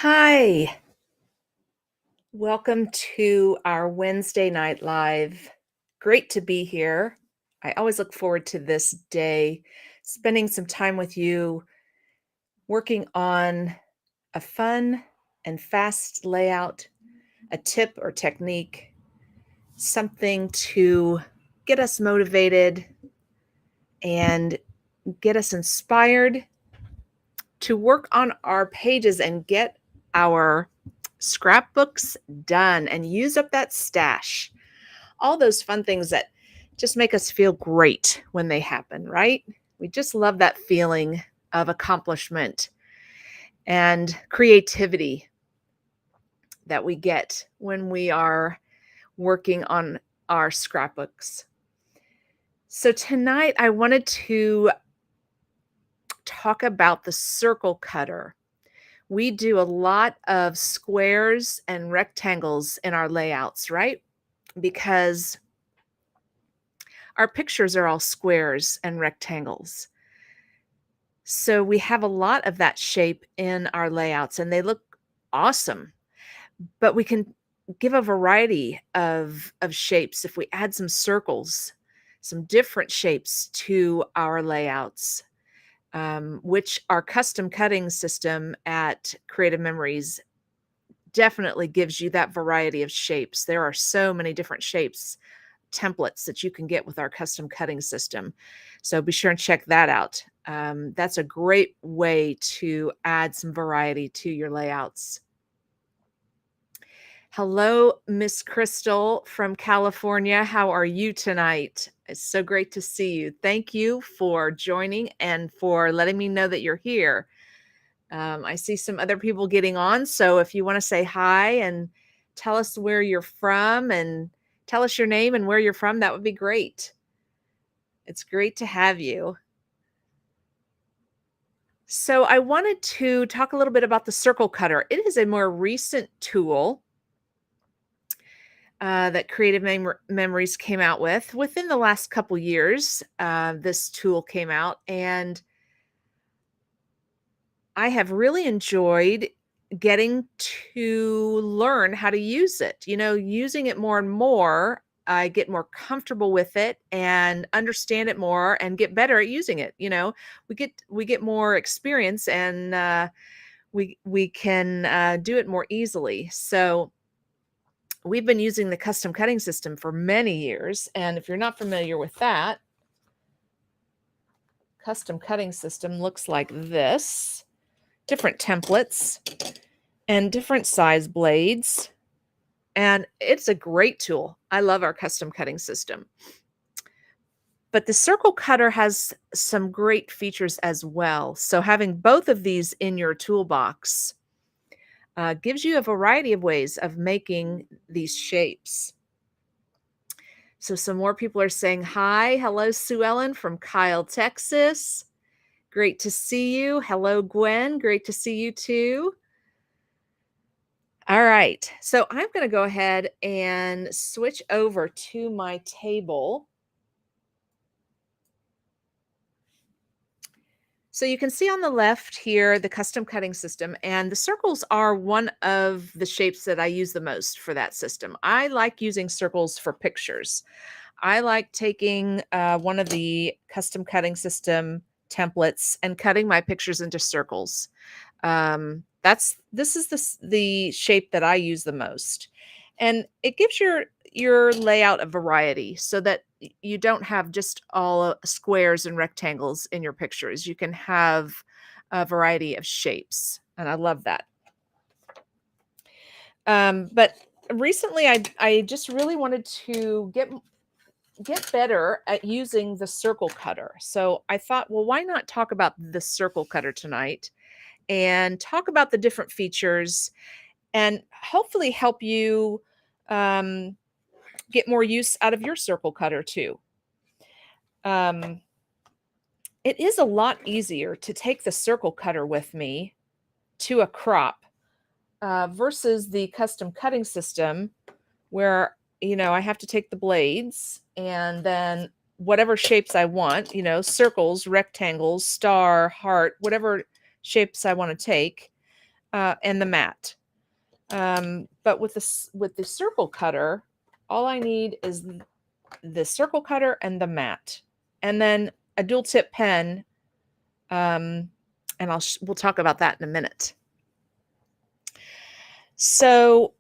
Hi, welcome to our Wednesday night live. Great to be here. I always look forward to this day, spending some time with you, working on a fun and fast layout, a tip or technique, something to get us motivated and get us inspired to work on our pages and get our scrapbooks done and use up that stash. All those fun things that just make us feel great when they happen, right? We just love that feeling of accomplishment and creativity that we get when we are working on our scrapbooks. So tonight I wanted to talk about the circle cutter. We do a lot of squares and rectangles in our layouts, right? Because our pictures are all squares and rectangles. So we have a lot of that shape in our layouts and they look awesome. But we can give a variety of shapes if we add some circles, some different shapes to our layouts, which our custom cutting system at Creative Memories definitely gives you that variety of shapes. There are so many different shapes, templates that you can get with our custom cutting system. So be sure and check that out. That's a great way to add some variety to your layouts. Hello, Miss Crystal from California. How are you tonight? It's so great to see you. Thank you for joining and for letting me know that you're here. I see some other people getting on. So if you want to say hi and tell us where you're from and tell us your name and where you're from, that would be great. It's great to have you. So I wanted to talk a little bit about the circle cutter. It is a more recent tool that Creative Memories came out with. Within the last couple years, this tool came out, and I have really enjoyed getting to learn how to use it. Using it more and more, I get more comfortable with it and understand it more and get better at using it. We get more experience and we can do it more easily. So we've been using the custom cutting system for many years, and if you're not familiar with that, custom cutting system looks like this. Different templates and different size blades. And it's a great tool. I love our custom cutting system. But the circle cutter has some great features as well. So having both of these in your toolbox gives you a variety of ways of making these shapes. So some more people are saying hi. Hello, Sue Ellen from Kyle, Texas. Great to see you. Hello, Gwen. Great to see you too. All right, so I'm going to go ahead and switch over to my table. So you can see on the left here the custom cutting system, and the circles are one of the shapes that I use the most for that system. I like using circles for pictures. I like taking one of the custom cutting system templates and cutting my pictures into circles. This is the shape that I use the most, and it gives your layout a variety so that you don't have just all squares and rectangles in your pictures. You can have a variety of shapes, and I love that. But recently, I just really wanted to get better at using the circle cutter. So I thought, well, why not talk about the circle cutter tonight and talk about the different features and hopefully help you get more use out of your circle cutter too. It is a lot easier to take the circle cutter with me to a crop versus the custom cutting system where, I have to take the blades and then whatever shapes I want, circles, rectangles, star, heart, whatever shapes I want to take. and the mat. But with the circle cutter, all I need is the circle cutter and the mat, and then a dual tip pen. And we'll talk about that in a minute. So,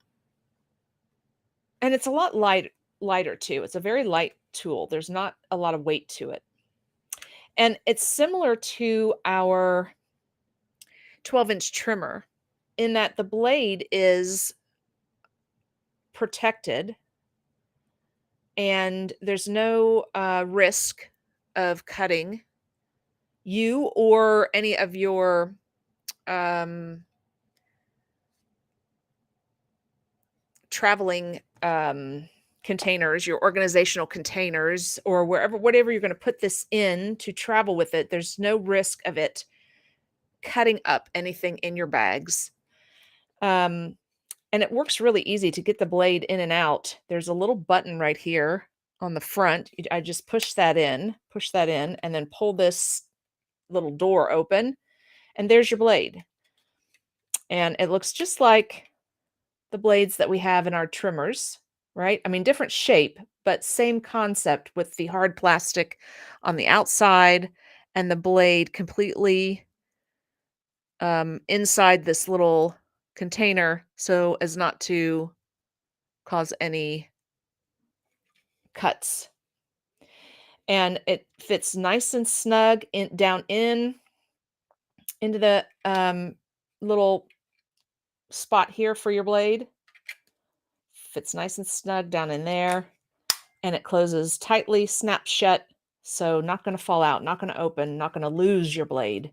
and it's a lot lighter too. It's a very light tool. There's not a lot of weight to it. And it's similar to our 12-inch trimmer in that the blade is protected and there's no risk of cutting you or any of your traveling containers, your organizational containers, or whatever you're going to put this in to travel with it. There's no risk of it cutting up anything in your bags. And it works really easy to get the blade in and out. There's a little button right here on the front. I just push that in, and then pull this little door open, and there's your blade. And it looks just like the blades that we have in our trimmers, right? I mean, different shape, but same concept with the hard plastic on the outside and the blade completely inside this little container so as not to cause any cuts. And it fits nice and snug down into the little spot here for your blade. Fits nice and snug down in there, and it closes tightly, snaps shut, so not going to fall out, not going to open, not going to lose your blade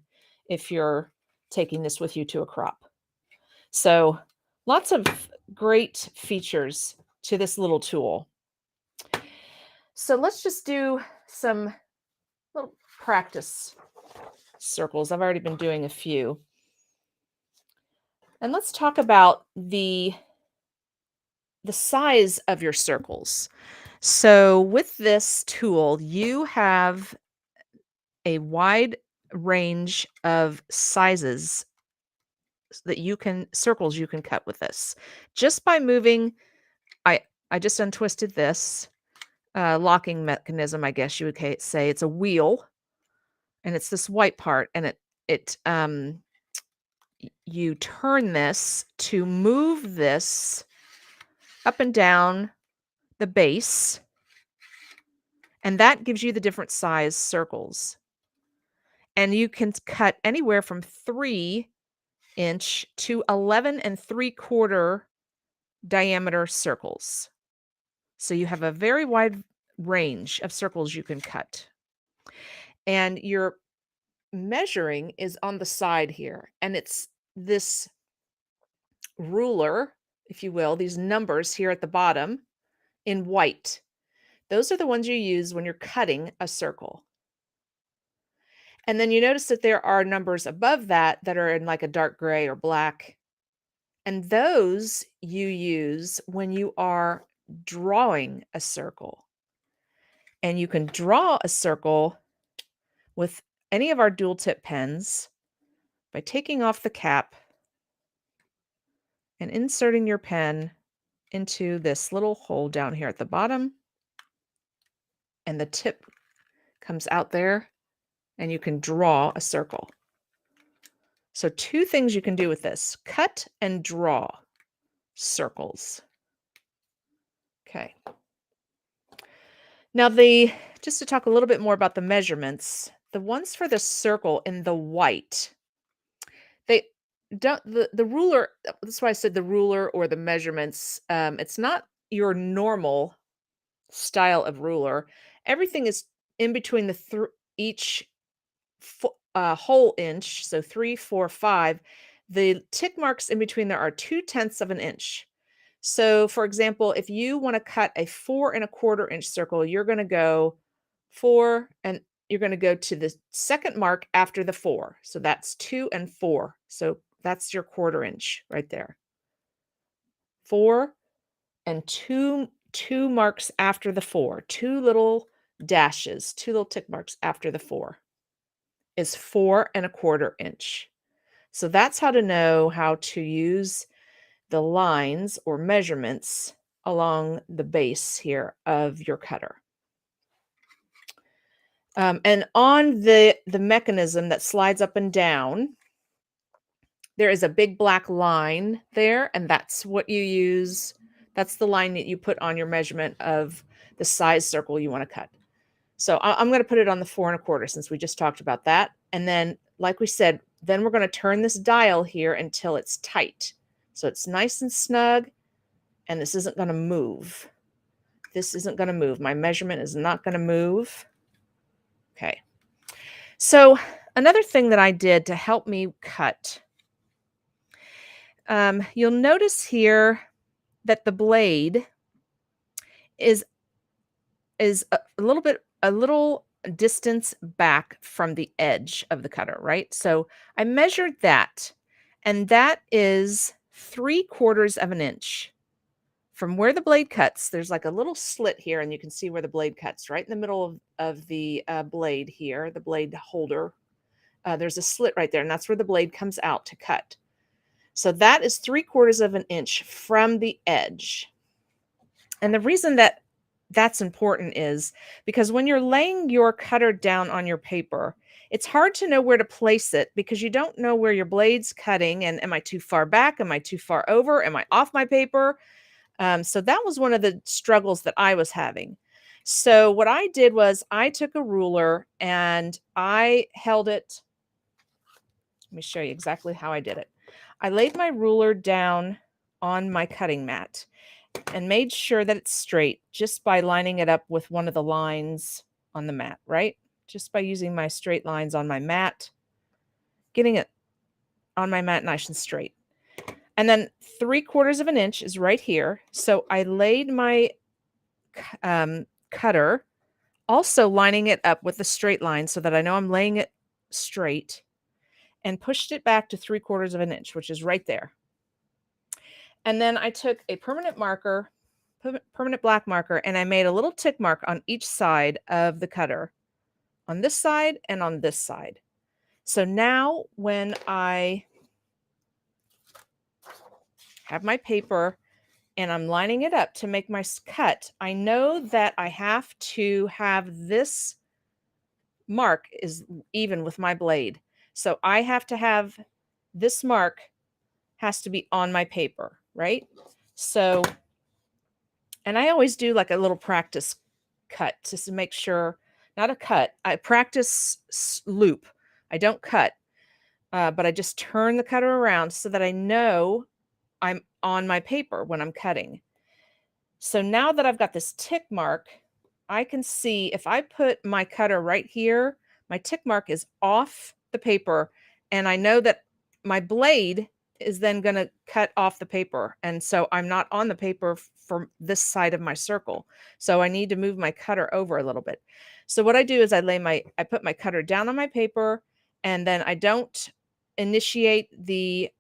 if you're taking this with you to a crop. So lots of great features to this little tool. So let's just do some little practice circles. I've already been doing a few. And let's talk about the size of your circles. So with this tool, you have a wide range of sizes that circles you can cut with this. Just by moving, I just untwisted this locking mechanism, I guess you would say. It's a wheel, and it's this white part, and you turn this to move this up and down the base, and that gives you the different size circles. And you can cut anywhere from 3-inch to 11 3/4 diameter circles. So you have a very wide range of circles you can cut. And your measuring is on the side here, and it's this ruler, if you will, these numbers here at the bottom in white. Those are the ones you use when you're cutting a circle. And then you notice that there are numbers above that are in like a dark gray or black. And those you use when you are drawing a circle. And you can draw a circle with any of our dual tip pens by taking off the cap and inserting your pen into this little hole down here at the bottom. And the tip comes out there, and you can draw a circle. So 2 things you can do with this: cut and draw circles. Okay. Now just to talk a little bit more about the measurements, the ones for the circle in the white, they don't, the ruler, that's why I said the ruler or the measurements, it's not your normal style of ruler. Everything is in between each whole inch, so 3, 4, 5. The tick marks in between there are 2/10 of an inch. So, for example, if you want to cut a 4 1/4 inch circle, you're going to go 4, and you're going to go to the second mark after the 4. So that's 2 and 4. So that's your 1/4 inch right there. 4 and 2 marks after the 4. 2 little dashes, 2 little tick marks after the 4 is 4 1/4 inch. So that's how to know how to use the lines or measurements along the base here of your cutter. And on the mechanism that slides up and down, there is a big black line there, and that's what you use. That's the line that you put on your measurement of the size circle you want to cut. So I'm going to put it on the 4 1/4 since we just talked about that. And then, like we said, then we're going to turn this dial here until it's tight. So it's nice and snug, and this isn't going to move. This isn't going to move. My measurement is not going to move. Okay. So another thing that I did to help me cut, you'll notice here that the blade is a little distance back from the edge of the cutter, right? So I measured that, and that is 3/4 of an inch from where the blade cuts. There's like a little slit here, and you can see where the blade cuts right in the middle of the blade here, the blade holder. There's a slit right there, and that's where the blade comes out to cut. So that is 3/4 of an inch from the edge. And the reason that that's important is because when you're laying your cutter down on your paper, it's hard to know where to place it because you don't know where your blade's cutting. And am I too far back? Am I too far over? Am I off my paper? So that was one of the struggles that I was having. So what I did was I took a ruler and I held it. Let me show you exactly how I did it. I laid my ruler down on my cutting mat and made sure that it's straight just by lining it up with one of the lines on the mat, right? Just by using my straight lines on my mat, getting it on my mat nice and straight. And then 3/4 of an inch is right here. So I laid my cutter, also lining it up with the straight line so that I know I'm laying it straight, and pushed it back to 3/4 of an inch, which is right there. And then I took a permanent marker, permanent black marker, and I made a little tick mark on each side of the cutter, on this side and on this side. So now when I have my paper and I'm lining it up to make my cut, I know that I have to have this mark is even with my blade. So I have to have this mark has to be on my paper, right? So, and I always do like a little practice cut just to make sure, not a cut, I practice loop. I don't cut, but I just turn the cutter around so that I know I'm on my paper when I'm cutting. So now that I've got this tick mark, I can see if I put my cutter right here, my tick mark is off the paper, and I know that my blade is then going to cut off the paper. And so I'm not on the paper from this side of my circle. So I need to move my cutter over a little bit. So what I do is I put my cutter down on my paper, and then I don't initiate the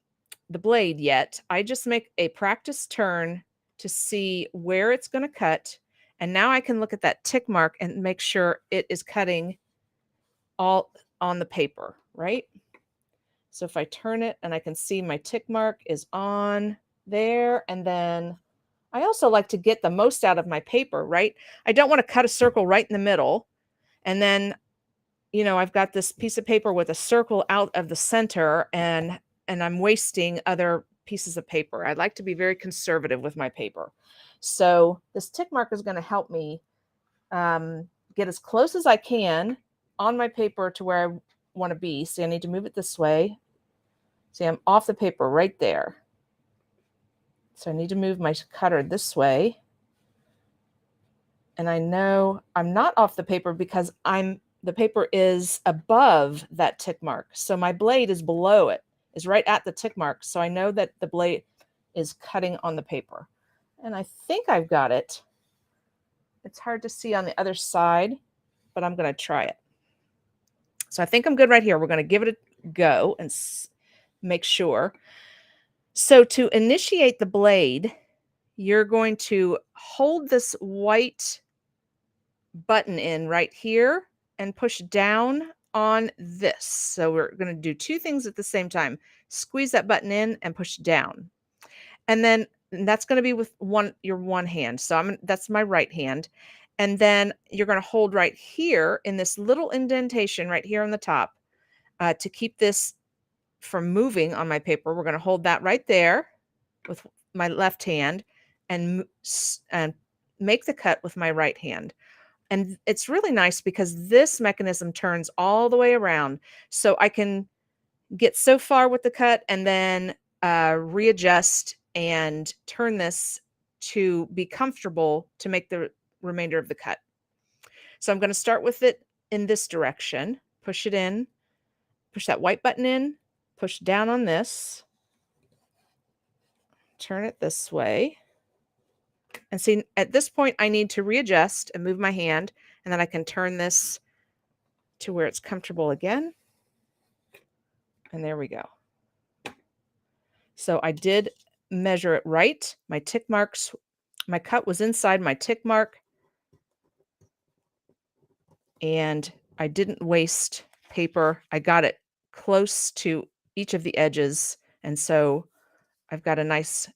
blade yet. I just make a practice turn to see where it's going to cut. And now I can look at that tick mark and make sure it is cutting all on the paper, right? So if I turn it and I can see my tick mark is on there, and then I also like to get the most out of my paper, right? I don't want to cut a circle right in the middle. And then, I've got this piece of paper with a circle out of the center, and I'm wasting other pieces of paper. I like to be very conservative with my paper. So this tick mark is going to help me get as close as I can on my paper to where I want to be. See, I need to move it this way. See, I'm off the paper right there. So I need to move my cutter this way. And I know I'm not off the paper because the paper is above that tick mark. So my blade is below it, is right at the tick mark. So I know that the blade is cutting on the paper. And I think I've got it. It's hard to see on the other side, but I'm going to try it. So I think I'm good right here. We're going to give it a go and make sure. So to initiate the blade, you're going to hold this white button in right here and push down on this. So we're going to do two things at the same time. squeeze that button in and push down. And that's going to be with your one hand. So that's my right hand. And then you're going to hold right here in this little indentation right here on the top to keep this from moving on my paper. We're going to hold that right there with my left hand and make the cut with my right hand. And it's really nice because this mechanism turns all the way around. So I can get so far with the cut and then readjust and turn this to be comfortable to make the remainder of the cut. So I'm going to start with it in this direction, push it in, push that white button in, push down on this, turn it this way. And see, at this point, I need to readjust and move my hand, and then I can turn this to where it's comfortable again. And there we go. So I did measure it right. My tick marks, my cut was inside my tick mark, and I didn't waste paper. I got it close to each of the edges, and so I've got a nice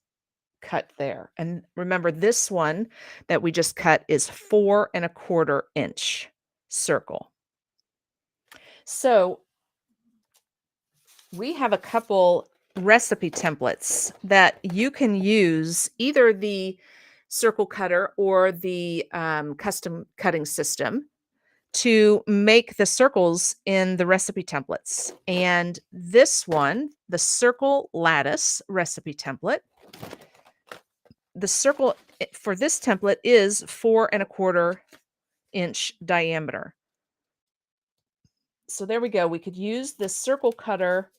cut there. And remember, this one that we just cut is 4¼ inch circle. So we have a couple recipe templates that you can use, either the circle cutter or the custom cutting system, to make the circles in the recipe templates. And this one, the circle lattice recipe template, the circle for this template is 4¼ inch diameter. So there we go. We could use this circle cutter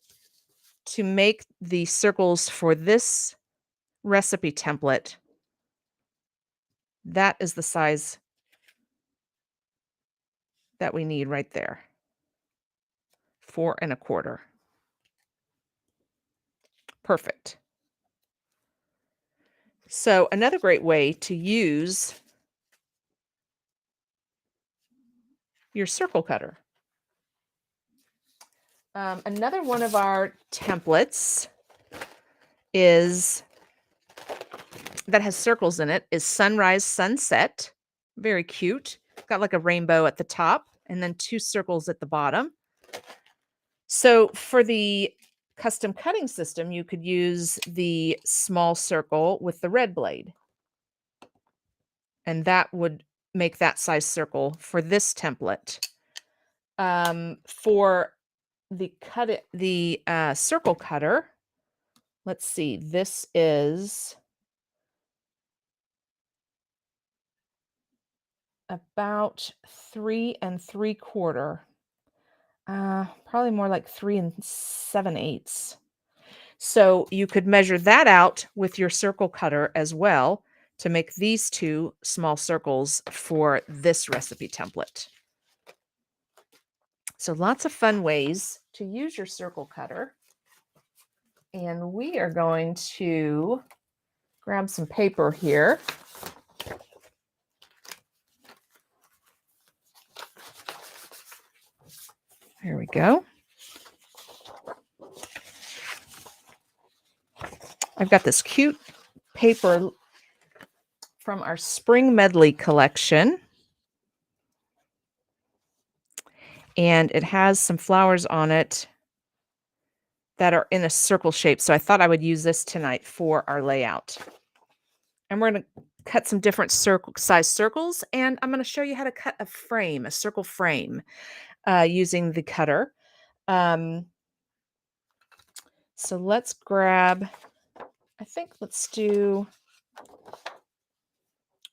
to make the circles for this recipe template. That is the size that we need right there. 4¼ Perfect. So another great way to use your circle cutter. Another one of our templates that has circles in it is sunrise, sunset. Very cute. Got like a rainbow at the top and then 2 circles at the bottom. So for the custom cutting system, you could use the small circle with the red blade. And that would make that size circle for this template. For the circle cutter, let's see, this is about 3¾ probably more like 3 7/8. So you could measure that out with your circle cutter as well to make these 2 small circles for this recipe template. So lots of fun ways to use your circle cutter. And we are going to grab some paper here. There we go. I've got this cute paper from our spring medley collection. And it has some flowers on it that are in a circle shape. So I thought I would use this tonight for our layout. And we're going to cut some different size circles. And I'm going to show you how to cut a circle frame, using the cutter. So let's grab,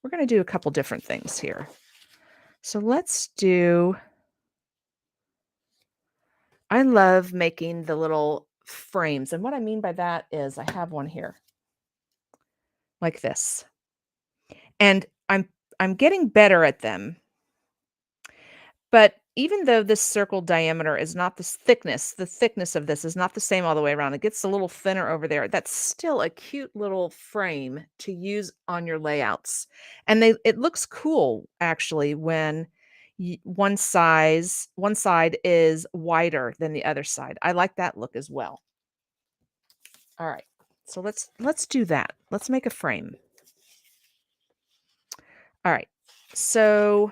we're going to do a couple different things here. So I love making the little frames. And what I mean by that is I have one here like this. And I'm getting better at them. But even though this circle diameter is not this thickness, the thickness of this is not the same all the way around. It gets a little thinner over there. That's still a cute little frame to use on your layouts. And it looks cool actually when one side is wider than the other side. I like that look as well. All right. So let's do that. Let's make a frame. All right. So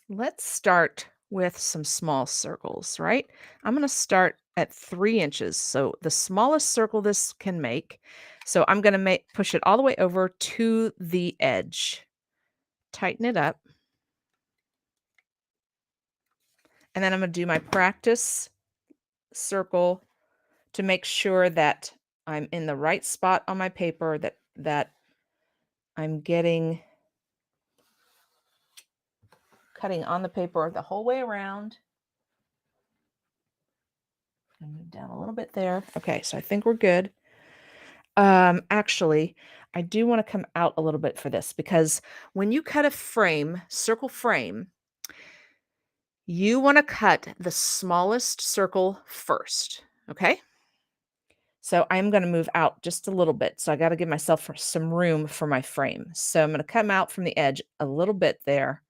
let's start with some small circles, right? I'm going to start at 3 inches. So the smallest circle this can make. So I'm going to push it all the way over to the edge. Tighten it up. And then I'm going to do my practice circle to make sure that I'm in the right spot on my paper, that I'm cutting on the paper the whole way around. And move down a little bit there. Okay, so I think we're good. Actually, I do want to come out a little bit for this because when you cut a frame, circle frame, you want to cut the smallest circle first. Okay. So I'm going to move out just a little bit. So I got to give myself some room for my frame. So I'm going to come out from the edge a little bit there.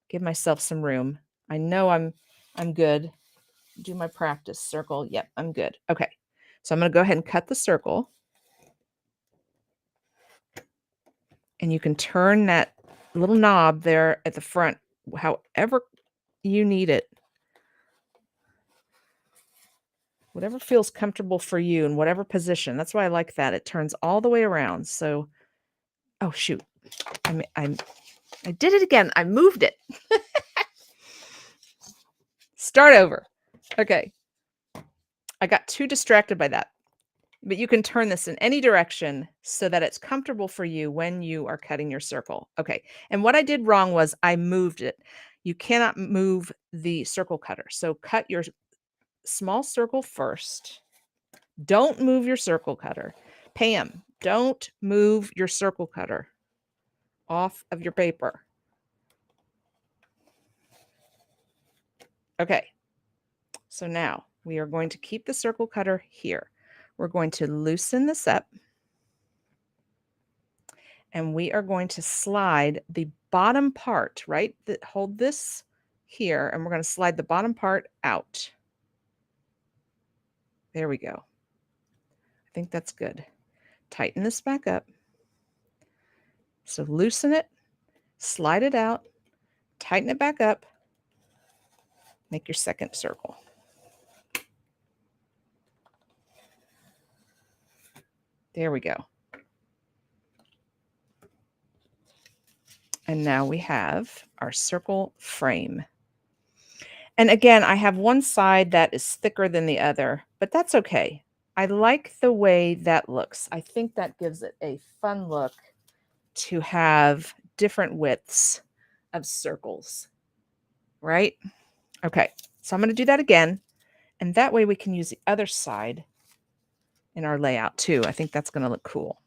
Give myself some room. I know I'm good. Do my practice circle. Yep, I'm good. Okay. So I'm going to go ahead and cut the circle. And you can turn that little knob there at the front however you need it. Whatever feels comfortable for you in whatever position. That's why I like that. It turns all the way around. So, oh shoot. I did it again. I moved it. Start over. Okay. I got too distracted by that. But you can turn this in any direction so that it's comfortable for you when you are cutting your circle. Okay. And what I did wrong was I moved it. You cannot move the circle cutter. So cut your small circle first. Don't move your circle cutter. Pam, don't move your circle cutter off of your paper. Okay. So now we are going to keep the circle cutter here. We're going to loosen this up. And we are going to slide the bottom part, right? Hold this here, and we're going to slide the bottom part out. There we go. I think that's good. Tighten this back up. So loosen it, slide it out, tighten it back up, make your second circle. There we go. And now we have our circle frame. And again, I have one side that is thicker than the other, but that's okay. I like the way that looks. I think that gives it a fun look to have different widths of circles, right? Okay, so I'm going to do that again. And that way we can use the other side in our layout too. I think that's going to look cool.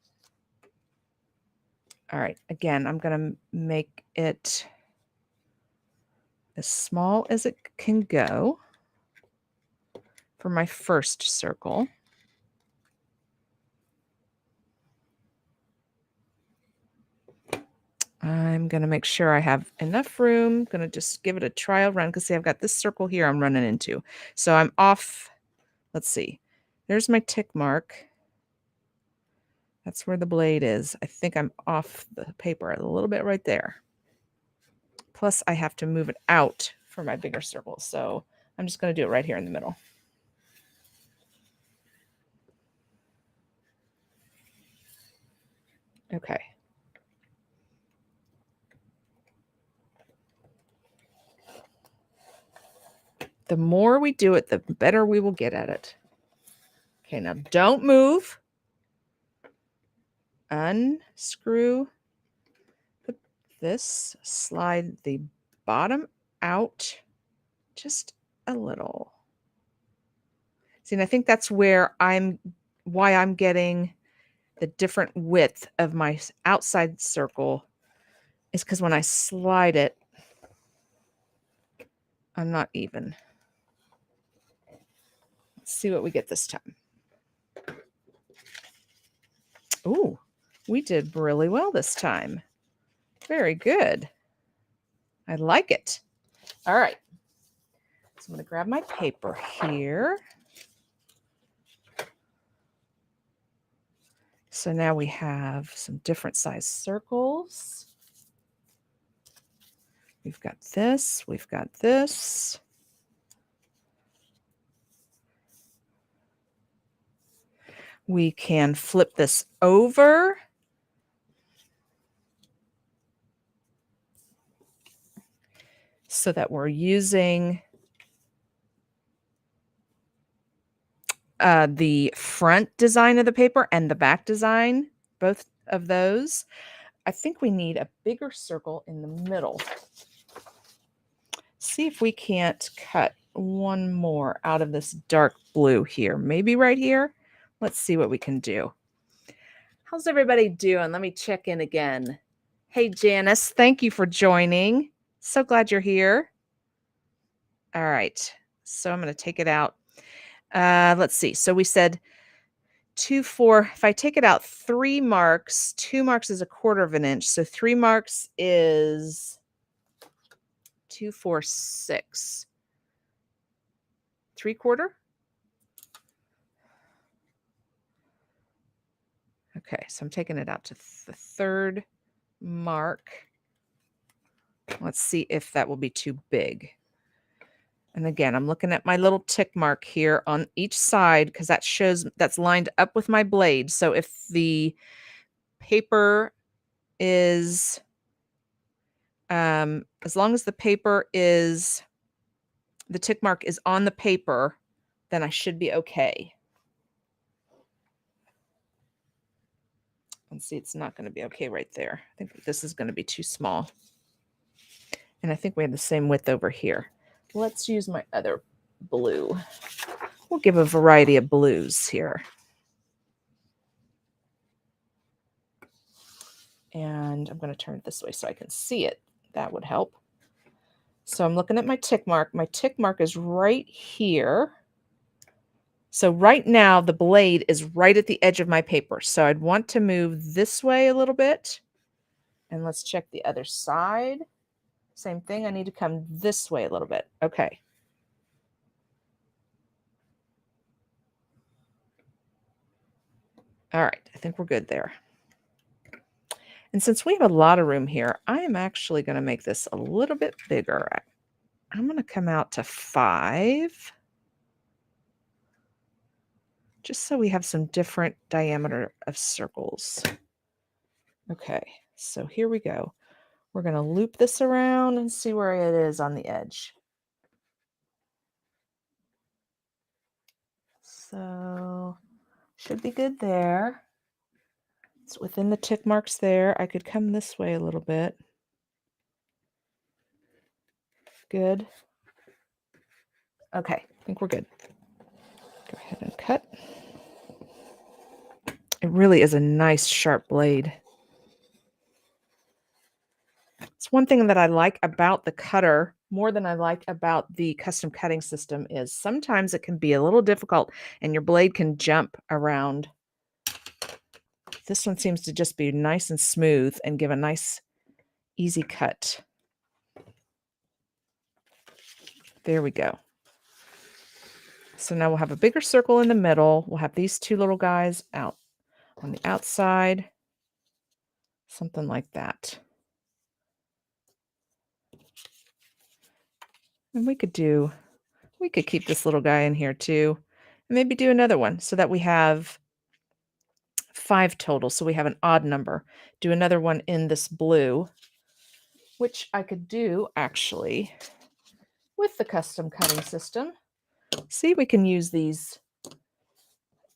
All right, again, I'm going to make it as small as it can go for my first circle. I'm going to make sure I have enough room. Going to just give it a trial run because see, I've got this circle here I'm running into. So I'm off. Let's see. There's my tick mark. That's where the blade is. I think I'm off the paper a little bit right there. Plus, I have to move it out for my bigger circle. So I'm just going to do it right here in the middle. Okay. The more we do it, the better we will get at it. Okay, now don't move. Unscrew this, slide the bottom out just a little. See, and I think that's why I'm getting the different width of my outside circle is because when I slide it, I'm not even. Let's see what we get this time. Ooh, we did really well this time. Very good. I like it. All right. So I'm going to grab my paper here. So now we have some different size circles. We've got this, we've got this. We can flip this over. So that we're using the front design of the paper and the back design, both of those. I think we need a bigger circle in the middle. See if we can't cut one more out of this dark blue here. Maybe right here. Let's see what we can do. How's everybody doing? Let me check in again. Hey, Janice, thank you for joining. So glad you're here. All right. So I'm going to take it out. Let's see. So we said 2, 4. If I take it out 3 marks, 2 marks is 1/4 of an inch. So 3 marks is 2, 4, 6. 3/4. Okay, so I'm taking it out to the 3rd mark. Let's see if that will be too big. And again, I'm looking at my little tick mark here on each side because that shows that's lined up with my blade. So if the paper is, as long as the paper is, the tick mark is on the paper, then I should be okay. And see, it's not going to be okay right there. I think this is going to be too small. And I think we have the same width over here. Let's use my other blue. We'll give a variety of blues here. And I'm going to turn it this way so I can see it. That would help. So I'm looking at my tick mark. My tick mark is right here. So right now the blade is right at the edge of my paper. So I'd want to move this way a little bit. And let's check the other side. Same thing. I need to come this way a little bit. Okay. All right. I think we're good there. And since we have a lot of room here, I am actually going to make this a little bit bigger. I'm going to come out to 5. Just so we have some different diameter of circles. Okay, so here we go. We're going to loop this around and see where it is on the edge. So should be good there. It's within the tick marks there. I could come this way a little bit. Good. Okay, I think we're good. Go ahead and cut. It really is a nice sharp blade. It's one thing that I like about the cutter more than I like about the custom cutting system is sometimes it can be a little difficult and your blade can jump around. This one seems to just be nice and smooth and give a nice easy cut. There we go. So now we'll have a bigger circle in the middle. We'll have these 2 little guys out on the outside. Something like that. And we could keep this little guy in here too. And maybe do another one so that we have 5 total. So we have an odd number. Do another one in this blue, which I could do actually with the custom cutting system. See, we can use these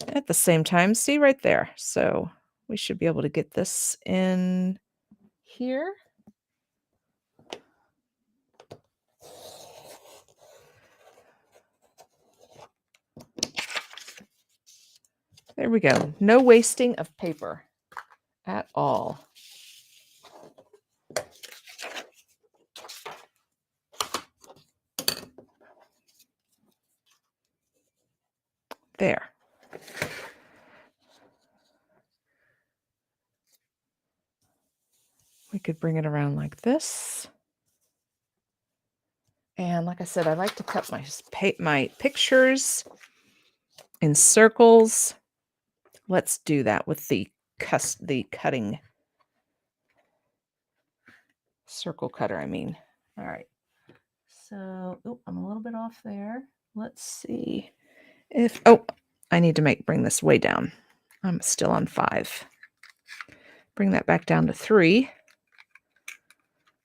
at the same time. See right there. So we should be able to get this in here. There we go. No wasting of paper at all. There. We could bring it around like this. And like I said, I like to cut my pictures in circles. Let's do that with the the cutting circle cutter, I mean. All right. So, oh, I'm a little bit off there. Let's see if, oh, I need to bring this way down. I'm still on 5. Bring that back down to 3.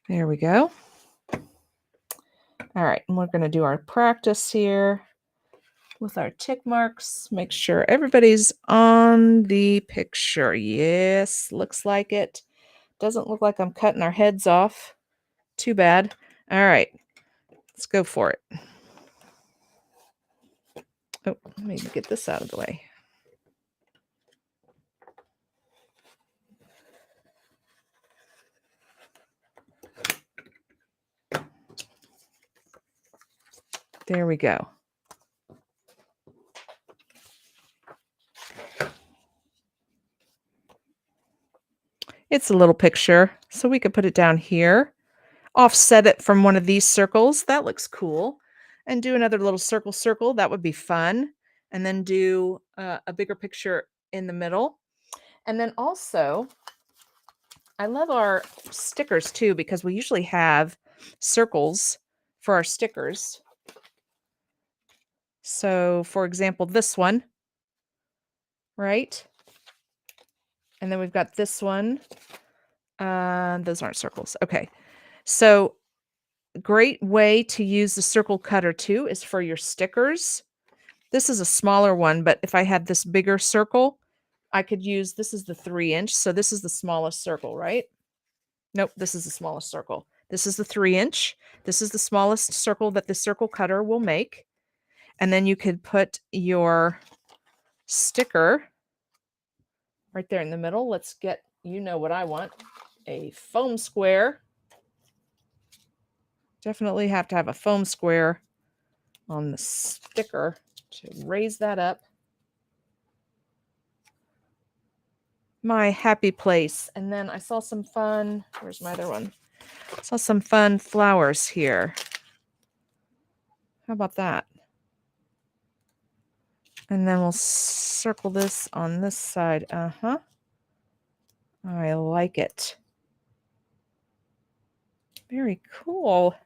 There we go. All right, and we're going to do our practice here with our tick marks. Make sure everybody's on the picture. Yes, looks like it. Doesn't look like I'm cutting our heads off. Too bad. All right, let's go for it. Oh, let me get this out of the way. There we go. It's a little picture, so we could put it down here. Offset it from one of these circles. That looks cool. And do another little circle. That would be fun. And then do a bigger picture in the middle. And then also, I love our stickers too, because we usually have circles for our stickers. So, for example, this one, right? And then we've got this one. Those aren't circles. Okay. So, great way to use the circle cutter too is for your stickers. This is a smaller one, but if I had this bigger circle, I could use, this is the 3-inch. So this is the smallest circle, right? Nope, this is the smallest circle. This is the 3-inch. This is the smallest circle that the circle cutter will make. And then you could put your sticker right there in the middle. Let's get, you know what I want, a foam square. Definitely have to have a foam square on the sticker to raise that up. My happy place. And then I saw some fun, where's my other one? I saw some fun flowers here. How about that? And then we'll circle this on this side. Uh-huh. I like it. Very cool.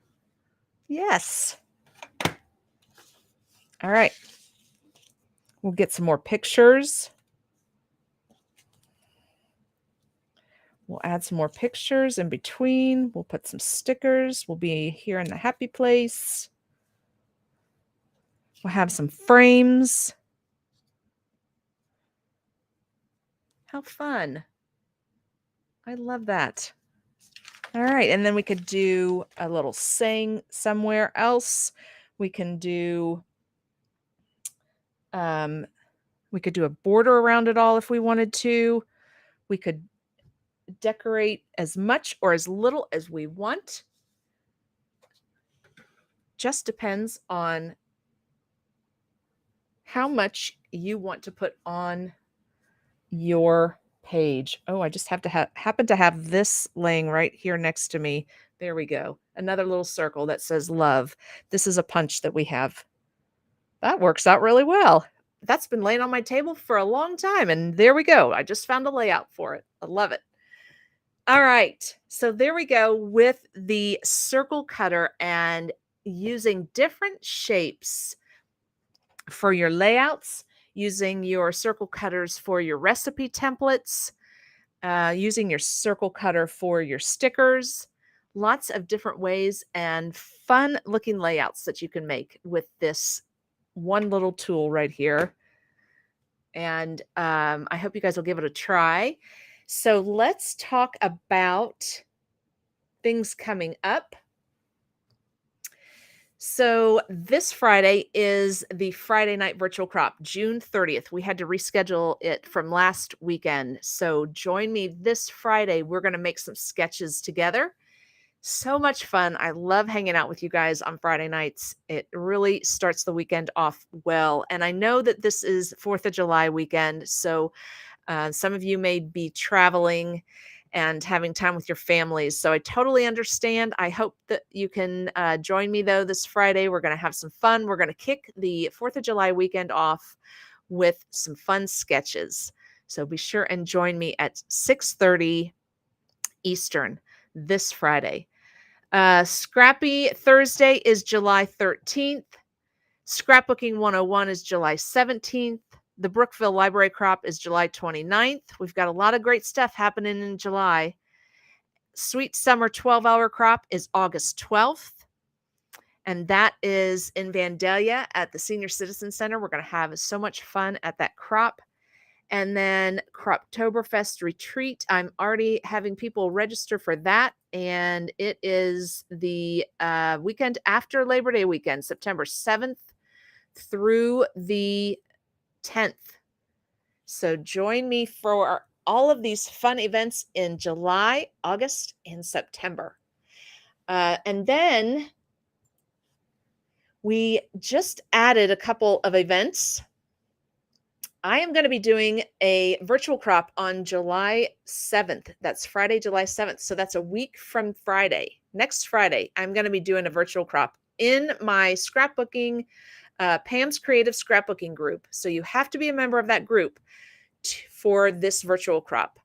Yes. All right. We'll get some more pictures. We'll add some more pictures in between. We'll put some stickers. We'll be here in the happy place. We'll have some frames. How fun. I love that. All right, and then we could do a little saying somewhere else. We can do a border around it all if we wanted to. We could decorate as much or as little as we want. Just depends on how much you want to put on your page. Oh, I just have to happen to have this laying right here next to me. There we go. Another little circle that says love. This is a punch that we have. That works out really well. That's been laying on my table for a long time, and there we go. I just found a layout for it. I love it. All right. So there we go with the circle cutter and using different shapes for your layouts, using your circle cutters for your recipe templates, using your circle cutter for your stickers, lots of different ways and fun looking layouts that you can make with this one little tool right here. And I hope you guys will give it a try. So let's talk about things coming up. So this Friday is the Friday night virtual crop, June 30th. We had to reschedule it from last weekend. So join me this Friday. We're going to make some sketches together. So much fun. I love hanging out with you guys on Friday nights. It really starts the weekend off well. And I know that this is 4th of July weekend. So some of you may be traveling and having time with your families. So I totally understand. I hope that you can join me, though, this Friday. We're going to have some fun. We're going to kick the 4th of July weekend off with some fun sketches. So be sure and join me at 6:30 Eastern this Friday. Scrappy Thursday is July 13th. Scrapbooking 101 is July 17th. The Brookville Library Crop is July 29th. We've got a lot of great stuff happening in July. Sweet Summer 12-hour crop is August 12th. And that is in Vandalia at the Senior Citizen Center. We're going to have so much fun at that crop. And then Croptoberfest Retreat. I'm already having people register for that. And it is the weekend after Labor Day weekend, September 7th through the 10th. So join me for all of these fun events in July, August, and September. And then we just added a couple of events. I am going to be doing a virtual crop on July 7th. That's Friday, July 7th. So that's a week from Friday. Next Friday, I'm going to be doing a virtual crop in my scrapbooking, Pam's Creative Scrapbooking group. So you have to be a member of that group for this virtual crop.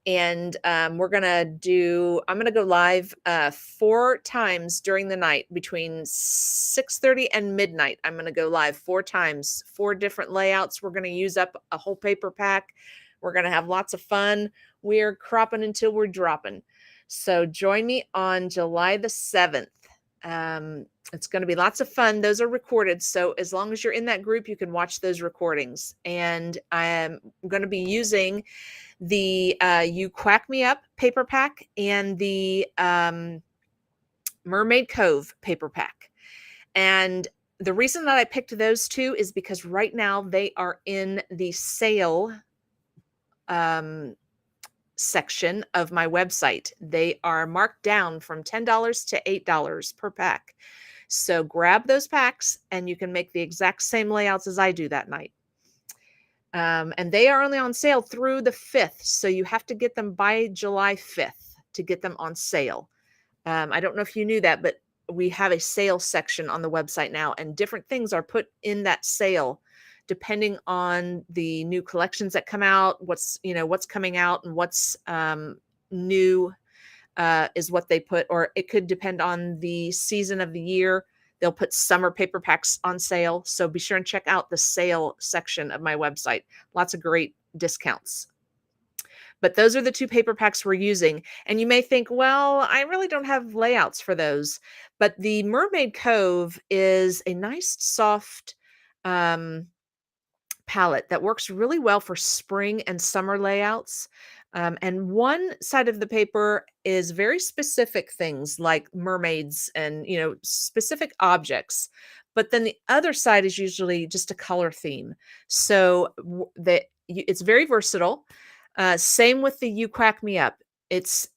And I'm going to go live 4 times during the night between 6:30 and midnight. I'm going to go live 4 times, 4 different layouts. We're going to use up a whole paper pack. We're going to have lots of fun. We're cropping until we're dropping. So join me on July the 7th. It's going to be lots of fun. Those are recorded. So as long as you're in that group, you can watch those recordings. And I'm going to be using the You Quack Me Up paper pack and the Mermaid Cove paper pack. And the reason that I picked those two is because right now they are in the sale section of my website. They are marked down from $10 to $8 per pack. So grab those packs and you can make the exact same layouts as I do that night. And they are only on sale through the 5th. So you have to get them by July 5th to get them on sale. I don't know if you knew that, but we have a sale section on the website now, and different things are put in that sale depending on the new collections that come out, what's coming out and what's new is what they put, or it could depend on the season of the year. They'll put summer paper packs on sale. So be sure and check out the sale section of my website. Lots of great discounts. But those are the 2 paper packs we're using. And you may think, well, I really don't have layouts for those. But the Mermaid Cove is a nice, soft palette that works really well for spring and summer layouts. And one side of the paper is very specific things like mermaids and, specific objects. But then the other side is usually just a color theme. So it's very versatile. Same with the You Quack Me Up. It's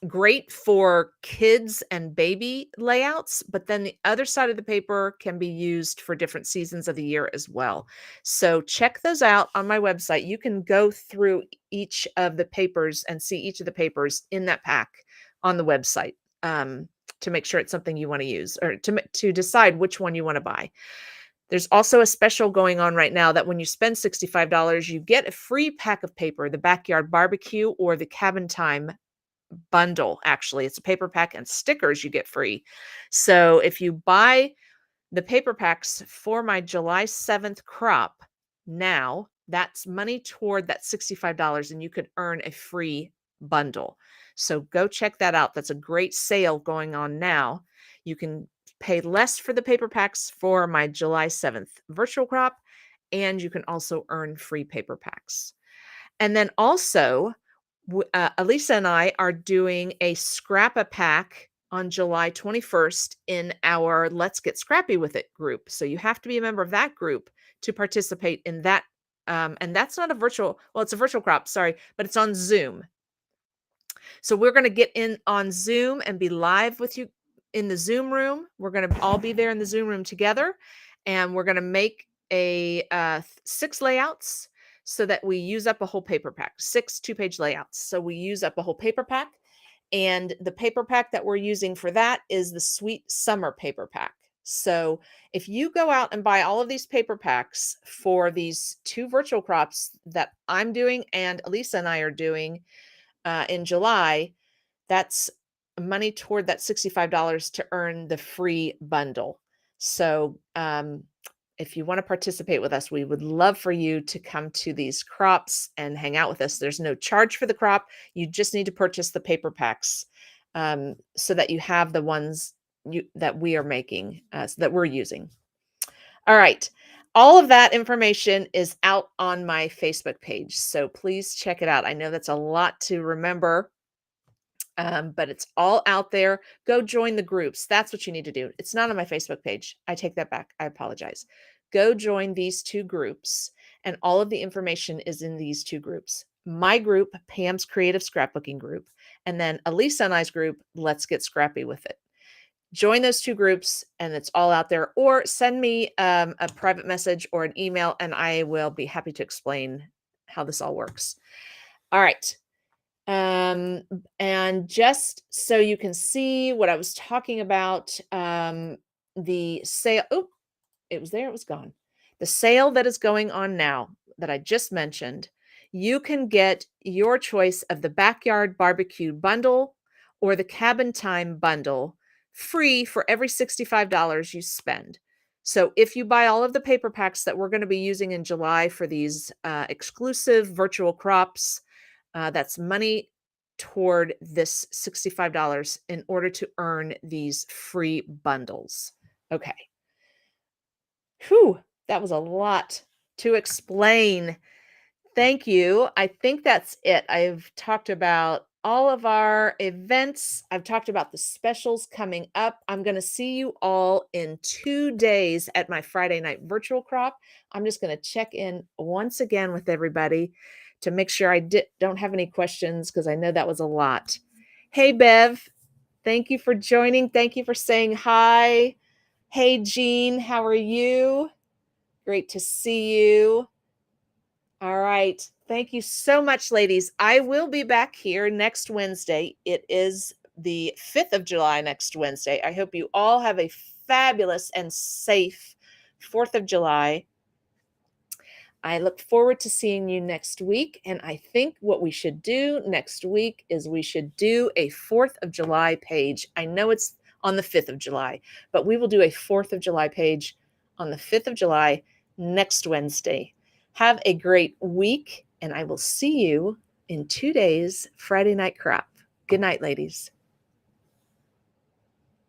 great for kids and baby layouts, but then the other side of the paper can be used for different seasons of the year as well. So check those out on my website. You can go through each of the papers and see each of the papers in that pack on the website to make sure it's something you want to use, or to decide which one you want to buy. There's also a special going on right now that when you spend $65, you get a free pack of paper, the Backyard Barbecue or the Cabin Time bundle. Actually, it's a paper pack and stickers you get free. So if you buy the paper packs for my July 7th crop now, that's money toward that $65 and you could earn a free bundle. So go check that out. That's a great sale going on now. You can pay less for the paper packs for my July 7th virtual crop, and you can also earn free paper packs. And then also, Elisa and I are doing a Scrap-a-Pack on July 21st in our Let's Get Scrappy With It group. So you have to be a member of that group to participate in that. And that's not a virtual, well, it's a virtual crop, sorry, but it's on Zoom. So we're going to get in on Zoom and be live with you in the Zoom room. We're going to all be there in the Zoom room together, and we're going to make a 6 layouts so that we use up a whole paper pack, 6 2-page layouts. So we use up a whole paper pack, and the paper pack that we're using for that is the Sweet Summer paper pack. So if you go out and buy all of these paper packs for these 2 virtual crops that I'm doing and Elisa and I are doing in July, that's money toward that $65 to earn the free bundle. So, if you want to participate with us, we would love for you to come to these crops and hang out with us. There's no charge for the crop. You just need to purchase the paper packs so that you have the ones that we are making, so that we're using. All right. All of that information is out on my Facebook page. So please check it out. I know that's a lot to remember, but it's all out there. Go join the groups. That's what you need to do. It's not on my Facebook page. I take that back. I apologize. Go join these 2 groups, and all of the information is in these 2 groups. My group, Pam's Creative Scrapbooking group, and then Elisa and I's group, Let's Get Scrappy with It. Join those 2 groups, and it's all out there. Or send me a private message or an email, and I will be happy to explain how this all works. All right. And just so you can see what I was talking about, the sale. Oh, it was there, it was gone. The sale that is going on now that I just mentioned, you can get your choice of the backyard barbecue bundle or the cabin time bundle free for every $65 you spend. So if you buy all of the paper packs that we're going to be using in July for these exclusive virtual crops, that's money toward this $65 in order to earn these free bundles. Okay. Whew, that was a lot to explain. Thank you. I think that's it. I've talked about all of our events. I've talked about the specials coming up. I'm going to see you all in 2 days at my Friday night virtual crop. I'm just going to check in once again with everybody to make sure I don't have any questions because I know that was a lot. Hey, Bev, thank you for joining. Thank you for saying hi. Hey, Jean, how are you? Great to see you. All right. Thank you so much, ladies. I will be back here next Wednesday. It is the 5th of July next Wednesday. I hope you all have a fabulous and safe 4th of July. I look forward to seeing you next week. And I think what we should do next week is we should do a 4th of July page. I know it's on the 5th of July, but we will do a 4th of July page on the 5th of July next Wednesday. Have a great week, and I will see you in 2 days, Friday night crop. Good night, ladies.